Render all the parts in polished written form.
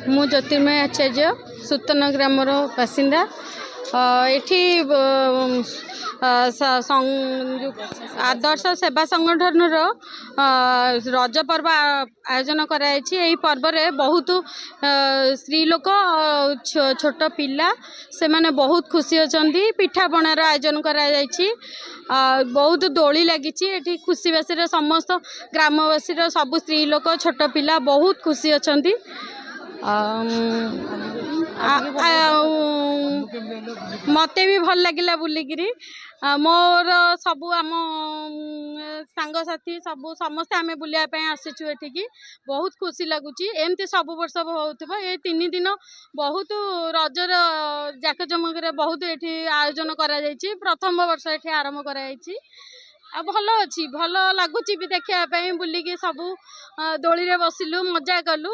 मु ज्योतिर्मय आचार्य सूतन ग्रामर बासिंदा एठी आदर्श सेवा संगठन रज पर्व आयोजन कराई पर्व रे बहुत स्त्री लोक छोट पिला से माने बहुत खुशी अच्छा पिठा पणार आयोजन कराई बहुत दोली लगी खुशीबासी समस्त ग्रामवासी सब स्त्री लोक छोट पिला बहुत खुशी अच्छा मते भी भल लगिला बुलिकी मोर सबू आम सांगसाथी सबू समस्ते आम बुलायापी आसीचु एठिकी बहुत खुशी लगुच एमती सब वर्ष हो ये 3 दिन बहुत रजर जाकजमक बहुत ये आयोजन करा प्रथम वर्ष ये आरंभ कराई भल अच्छी भल लगुच भी देखापी बुलिकी सबू दोली रे बसिलु मजा कलु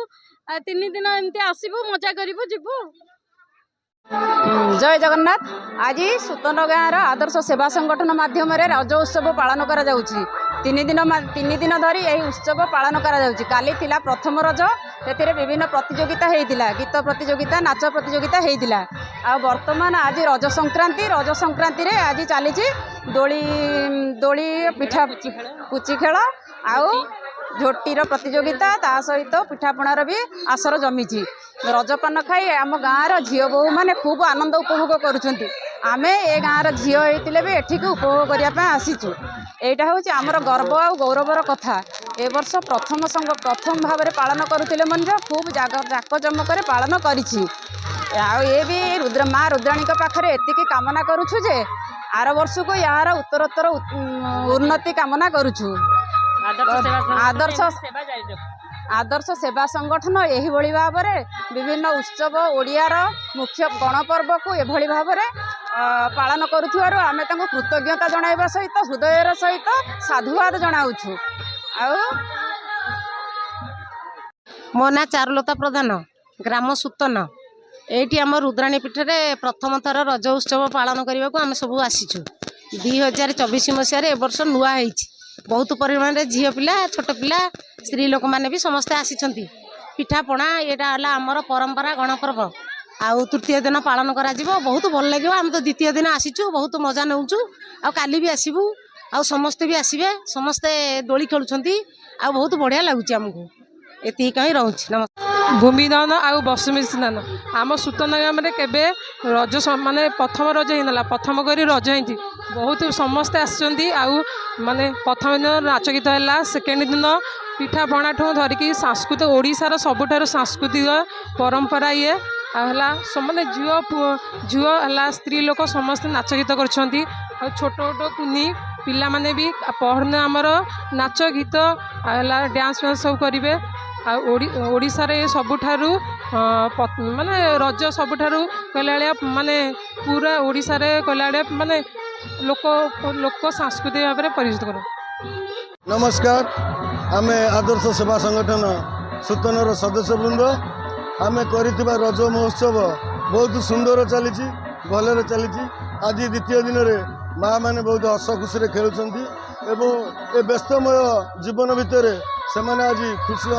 3 दिन एमती आसबू मजा करूँ जीवु। जय जगन्नाथ। आज सूतन गाँव आदर्श सेवा संगठन माध्यम रज उत्सव पालन करा जाउची। 3 दिन धरी यही उत्सव पालन करा जाउची। काली थिला प्रथम रज से विभिन्न प्रतियोगिता होता गीत प्रतियोगिता नाच प्रतियोगिता होता आ वर्तमान आज रज संक्रांति रे आज चली दोली दोली पिठा पुची खेल आउ झोटीर प्रतियोगिता ता सहित पिठापणार भी आसर जमीची। रजपान खाई आम गाँव झील बोहू मैंने खूब आनंद उपभोग करुँच। आम ए गाँव झील होते भी एठिक उपभोग करने आसीचु। यहाँ हूँ आमर गर्व आ गौरवर कथा। ए वर्ष प्रथम भाव में पालन करुले मंदिर खूब जाकजमक पालन करी माँ रुद्राणी पाखे एतिकी कामना करुछु जे आर वर्ष को यार उत्तरोत्तर उन्नति कामना करुछु। आदर्श सेवा संगठन यही भाव में विभिन्न उत्सव ओडियार मुख्य गणपर्व को यही भाव में पालन करुथिबारु आमे तांको कृतज्ञता जणाइबा सहित हृदयर सहित साधुवाद जणाउछु। मो ना चारुलता प्रधान ग्राम सूतन एठी आम रुद्राणी पीठ में प्रथम थर रज उत्सव पालन करने को आम सब आसीचु। 2024 मसीह वर्ष नुआ होइछि। बहुत परिमाण में झील पिला छोट पिला स्त्री लोक मैंने भी समस्ते आसी पिठापणा यहाँ आमर परंपरा गणपर्व आउ तृतीय दिन पालन करा बहुत भल लगे। आम तो द्वितीय दिन आसीचु बहुत मजा नौचु आ काली भी आसबू आ समस्ते भी आसबे समस्ते दोली खेलुंट आ बहुत बढ़िया लगुच आमको एति कहीं रोच। नमस्कार। भूमिदान आउ बसुमती स्नान आम सूतन गाँव में केवे रज माने प्रथम रज होना प्रथम करी रज होती बहुत समस्ते आसुँच आउ माने प्रथम दिन नाच गीत है सेकेंड दिन पिठापणा ठूँ धरिकी सांस्कृतिक ओडिशार सबुठार सांस्कृतिक परंपरा ये मैंने झील है स्त्री लोक समस्ते नाच गीत कर छोट छोट कुनी पिला माने भी पहरन आमर नाच गीत डांस फांस सब करेंगे ओडिशार सबुठारु माने रज सबुठारु कहला माने पूरा ओडिशार कहला माने लोक सांस्कृतिक भाव में परिचित कर। नमस्कार। आम आदर्श सेवा संगठन सूतनर सदस्य वृंद आम कर रज महोत्सव बहुत सुंदर चली भलरे चली। आज द्वितीय दिन में माँ मैंने बहुत हस खुशी खेलुंट ए व्यस्तमय जीवन भितर से आज खुशी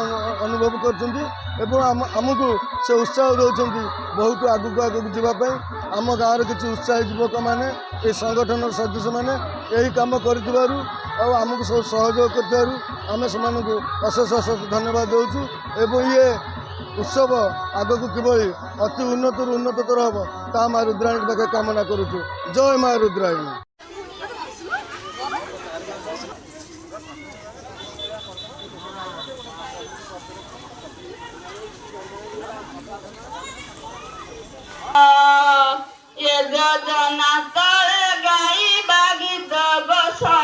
अनुभव करमको से उत्साह दौरान बहुत आगक आगक जावाई आम गाँव किसी उत्साही युवक मैंने ये संगठन सदस्य मैंने यही कम करमको सब सहयोग करें अशेष अशेष धन्यवाद देवु। ये उत्सव आगक किभली अति उन्नतर हम ता माँ रुद्राणी पाखे कामना करुचु। जय माँ रुद्राणी। ये योजना तले गाई बागीत बसा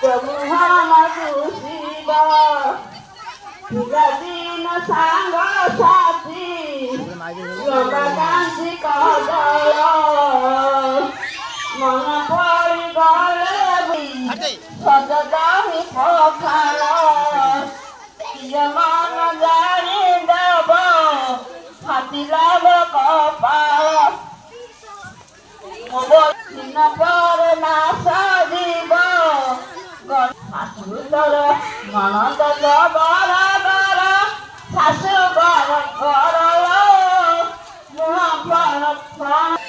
प्रभु हम सुशिवा दिन सांग साथी कांति कदल मन पड़ी गले सजदाही पखाल मन जानी देव পাতিলাগ কপাল দিন পর না সজিব শাশুতর ননদ বড় বড় শাশু বড় বড় মুহ বড় বড়